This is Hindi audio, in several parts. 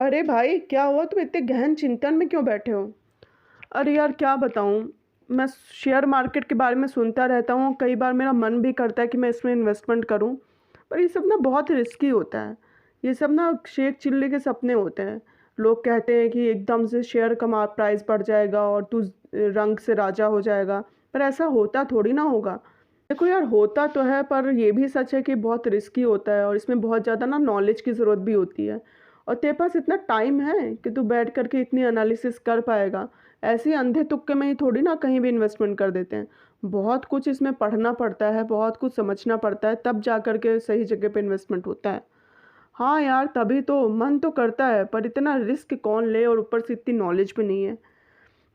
अरे भाई, क्या हुआ? तुम इतने गहन चिंतन में क्यों बैठे हो? अरे यार, क्या बताऊँ। मैं शेयर मार्केट के बारे में सुनता रहता हूँ, कई बार मेरा मन भी करता है कि मैं इसमें इन्वेस्टमेंट करूँ, पर ये सब ना बहुत रिस्की होता है। ये सब ना शेख चिल्ली के सपने होते हैं। लोग कहते हैं कि एकदम से शेयर का प्राइस बढ़ जाएगा और तू रंग से राजा हो जाएगा, पर ऐसा होता थोड़ी ना होगा। देखो यार, होता तो है, पर ये भी सच है कि बहुत रिस्की होता है और इसमें बहुत ज़्यादा ना नॉलेज की ज़रूरत भी होती है। और तेरे पास इतना टाइम है कि तू बैठ कर के इतनी एनालिसिस कर पाएगा? ऐसे ही अंधे तुक्के में ही थोड़ी ना कहीं भी इन्वेस्टमेंट कर देते हैं। बहुत कुछ इसमें पढ़ना पड़ता है, बहुत कुछ समझना पड़ता है, तब जा कर के सही जगह पे इन्वेस्टमेंट होता है। हाँ यार, तभी तो मन तो करता है, पर इतना रिस्क कौन ले, और ऊपर से इतनी नॉलेज भी नहीं है।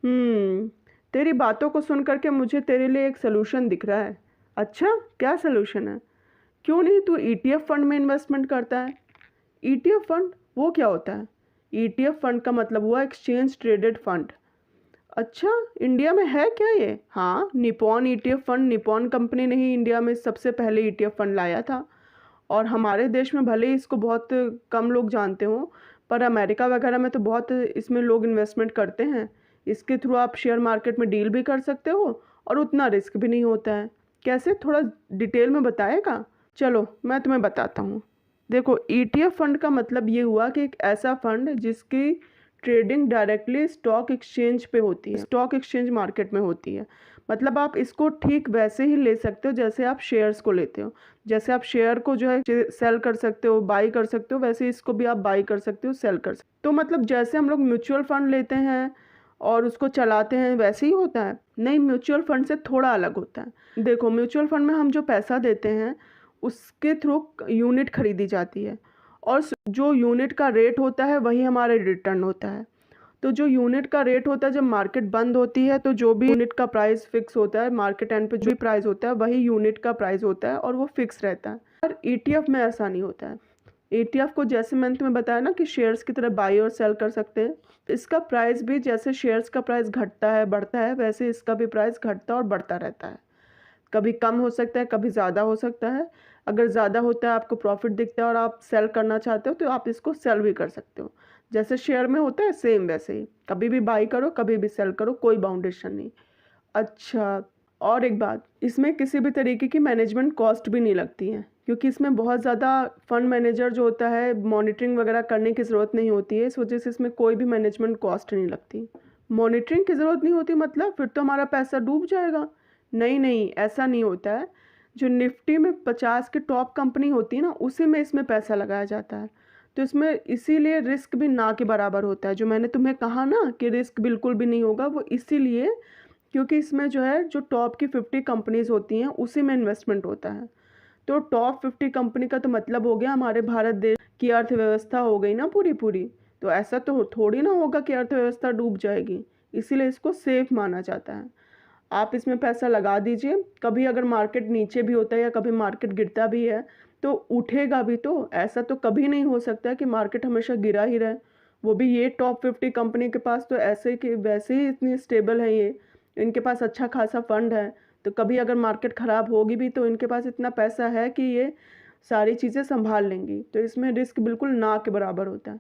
हम्म। तेरी बातों को सुन कर के मुझे तेरे लिए एक सलूशन दिख रहा है। अच्छा, क्या सलूशन है? क्यों नहीं तू ईटीएफ फंड में इन्वेस्टमेंट करता है? ईटीएफ फंड वो क्या होता है? ईटीएफ फंड का मतलब हुआ एक्सचेंज ट्रेडेड फंड। अच्छा, इंडिया में है क्या ये? हाँ, Nippon ETF fund, Nippon company ने ही इंडिया में सबसे पहले ईटीएफ फंड लाया था। और हमारे देश में भले ही इसको बहुत कम लोग जानते हों, पर अमेरिका वगैरह में तो बहुत इसमें लोग इन्वेस्टमेंट करते हैं। इसके थ्रू आप शेयर मार्केट में डील भी कर सकते हो और उतना रिस्क भी नहीं होता है। कैसे, थोड़ा डिटेल में बताएगा? चलो मैं तुम्हें बताता हूँ। देखो, ईटीएफ फंड का मतलब ये हुआ कि एक ऐसा फंड जिसकी ट्रेडिंग डायरेक्टली स्टॉक एक्सचेंज पे होती है, स्टॉक एक्सचेंज मार्केट में होती है। मतलब आप इसको ठीक वैसे ही ले सकते हो जैसे आप शेयर्स को लेते हो। जैसे आप शेयर को जो है सेल कर सकते हो, बाई कर सकते हो, वैसे इसको भी आप बाई कर सकते हो, सेल कर सकते हो। तो मतलब जैसे हम लोग म्यूचुअल फंड लेते हैं और उसको चलाते हैं, वैसे ही होता है? नहीं, म्यूचुअल फंड से थोड़ा अलग होता है। देखो, म्यूचुअल फंड में हम जो पैसा देते हैं उसके थ्रू यूनिट खरीदी जाती है, और जो यूनिट का रेट होता है वही हमारे रिटर्न होता है। तो जो यूनिट का रेट होता है, जब मार्केट बंद होती है तो जो भी यूनिट का प्राइस फिक्स होता है, मार्केट एंड पे जो भी प्राइस होता है वही यूनिट का प्राइस होता है और वो फिक्स रहता है। पर ईटीएफ में ऐसा नहीं होता है। ईटीएफ को जैसे मैंने तुम्हें बताया ना कि शेयर्स की तरह बाई और सेल कर सकते हैं, इसका प्राइस भी जैसे शेयर्स का प्राइस घटता है बढ़ता है, वैसे इसका भी प्राइस घटता और बढ़ता रहता है। कभी कम हो सकता है, कभी ज़्यादा हो सकता है। अगर ज़्यादा होता है, आपको प्रॉफिट दिखता है और आप सेल करना चाहते हो, तो आप इसको सेल भी कर सकते हो। जैसे शेयर में होता है सेम वैसे ही, कभी भी बाई करो कभी भी सेल करो, कोई बाउंडेशन नहीं। अच्छा, और एक बात, इसमें किसी भी तरीके की मैनेजमेंट कॉस्ट भी नहीं लगती है, क्योंकि इसमें बहुत ज़्यादा फंड मैनेजर जो होता है मॉनिटरिंग वगैरह करने की ज़रूरत नहीं होती है, इस वजह से इसमें कोई भी मैनेजमेंट कॉस्ट नहीं लगती। मॉनिटरिंग की ज़रूरत नहीं होती मतलब फिर तो हमारा पैसा डूब जाएगा। नहीं नहीं, ऐसा नहीं होता है। जो निफ्टी में 50 की टॉप कंपनी होती है ना, उसी में इसमें पैसा लगाया जाता है। तो इसमें इसीलिए रिस्क भी ना के बराबर होता है। जो मैंने तुम्हें कहा ना कि रिस्क बिल्कुल भी नहीं होगा, वो इसीलिए क्योंकि इसमें जो है जो टॉप की 50 कंपनीज होती हैं उसी में इन्वेस्टमेंट होता है। तो टॉप 50 कंपनी का तो मतलब हो गया हमारे भारत देश की अर्थव्यवस्था हो गई ना पूरी पूरी। तो ऐसा तो थोड़ी ना होगा कि अर्थव्यवस्था डूब जाएगी, इसीलिए इसको सेफ माना जाता है। आप इसमें पैसा लगा दीजिए, कभी अगर मार्केट नीचे भी होता है या कभी मार्केट गिरता भी है तो उठेगा भी। तो ऐसा तो कभी नहीं हो सकता है कि मार्केट हमेशा गिरा ही रहे। वो भी ये टॉप 50 कंपनी के पास तो ऐसे कि वैसे ही इतनी स्टेबल है ये, इनके पास अच्छा खासा फंड है। तो कभी अगर मार्केट ख़राब होगी भी तो इनके पास इतना पैसा है कि ये सारी चीज़ें संभाल लेंगी। तो इसमें रिस्क बिल्कुल ना के बराबर होता है।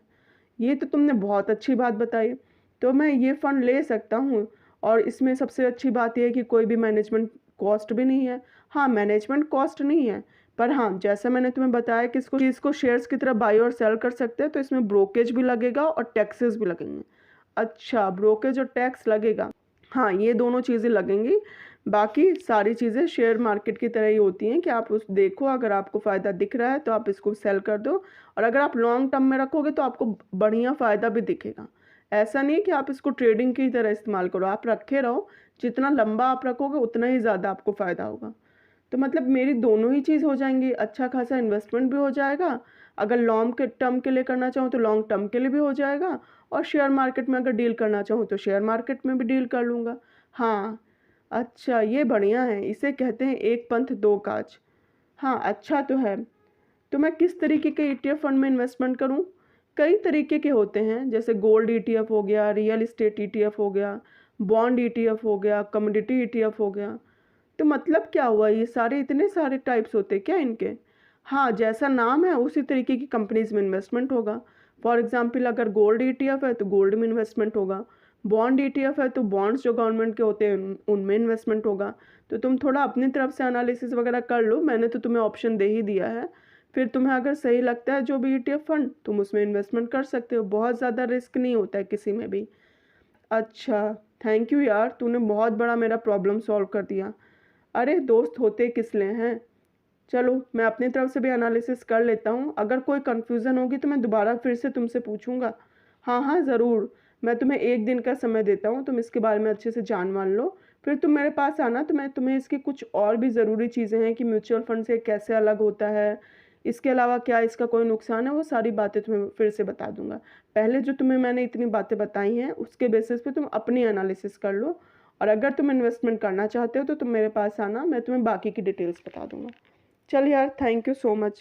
ये तो तुमने बहुत अच्छी बात बताई। तो मैं ये फ़ंड ले सकता हूँ, और इसमें सबसे अच्छी बात ये है कि कोई भी मैनेजमेंट कॉस्ट भी नहीं है। हाँ, मैनेजमेंट कॉस्ट नहीं है, पर हाँ, जैसा मैंने तुम्हें बताया कि इसको शेयर्स की तरह बाई और सेल कर सकते हैं, तो इसमें ब्रोकेज भी लगेगा और टैक्सेस भी लगेंगे। अच्छा, ब्रोकेज और टैक्स लगेगा। हाँ, ये दोनों चीज़ें लगेंगी। बाकी सारी चीज़ें शेयर मार्केट की तरह ही होती हैं कि आप उस देखो, अगर आपको फ़ायदा दिख रहा है तो आप इसको सेल कर दो, और अगर आप लॉन्ग टर्म में रखोगे तो आपको बढ़िया फ़ायदा भी दिखेगा। ऐसा नहीं कि आप इसको ट्रेडिंग की तरह इस्तेमाल करो, आप रखे रहो। जितना लंबा आप रखोगे उतना ही ज़्यादा आपको फ़ायदा होगा। तो मतलब मेरी दोनों ही चीज़ हो जाएंगी, अच्छा खासा इन्वेस्टमेंट भी हो जाएगा। अगर लॉन्ग के टर्म के लिए करना चाहूँ तो लॉन्ग टर्म के लिए भी हो जाएगा, और शेयर मार्केट में अगर डील करना चाहूँ तो शेयर मार्केट में भी डील कर लूँगा। हाँ, अच्छा, ये बढ़िया है, इसे कहते हैं एक पंथ दो काज। हाँ, अच्छा तो है। तो मैं किस तरीके के ईटीएफ फंड में इन्वेस्टमेंट करूं? कई तरीके के होते हैं, जैसे गोल्ड ईटीएफ हो गया, रियल इस्टेट ईटीएफ हो गया, बॉन्ड ईटीएफ हो गया, कमोडिटी ईटीएफ हो गया। तो मतलब क्या हुआ, ये सारे इतने सारे टाइप्स होते क्या इनके? हाँ, जैसा नाम है उसी तरीके की कंपनीज में इन्वेस्टमेंट होगा। फॉर एग्जांपल अगर गोल्ड ईटीएफ है तो गोल्ड में इन्वेस्टमेंट होगा, बॉन्ड ईटीएफ है तो बॉन्ड्स जो गवर्नमेंट के होते हैं उनमें इन्वेस्टमेंट होगा। तो तुम थोड़ा अपनी तरफ से एनालिसिस वगैरह कर लो, मैंने तो तुम्हें ऑप्शन दे ही दिया है। फिर तुम्हें अगर सही लगता है जो भी ईटीएफ फंड, तुम उसमें इन्वेस्टमेंट कर सकते हो, बहुत ज़्यादा रिस्क नहीं होता है किसी में भी। अच्छा, थैंक यू यार, तूने बहुत बड़ा मेरा प्रॉब्लम सॉल्व कर दिया। अरे दोस्त होते किस लिए हैं। चलो मैं अपनी तरफ से भी एनालिसिस कर लेता हूँ, अगर कोई कन्फ्यूज़न होगी तो मैं दोबारा फिर से तुमसे पूछूंगा। हाँ हाँ ज़रूर, मैं तुम्हें 1 दिन का समय देता हूँ, तुम इसके बारे में अच्छे से जान मान लो। फिर तुम मेरे पास आना तो मैं तुम्हें इसकी कुछ और भी ज़रूरी चीज़ें हैं कि म्यूचुअल फंड से कैसे अलग होता है, इसके अलावा क्या इसका कोई नुकसान है, वो सारी बातें तुम्हें फिर से बता दूंगा। पहले जो तुम्हें मैंने इतनी बातें बताई हैं उसके बेसिस पे तुम अपनी एनालिसिस कर लो, और अगर तुम इन्वेस्टमेंट करना चाहते हो तो तुम मेरे पास आना, मैं तुम्हें बाकी की डिटेल्स बता दूंगा। चल यार, थैंक यू सो मच।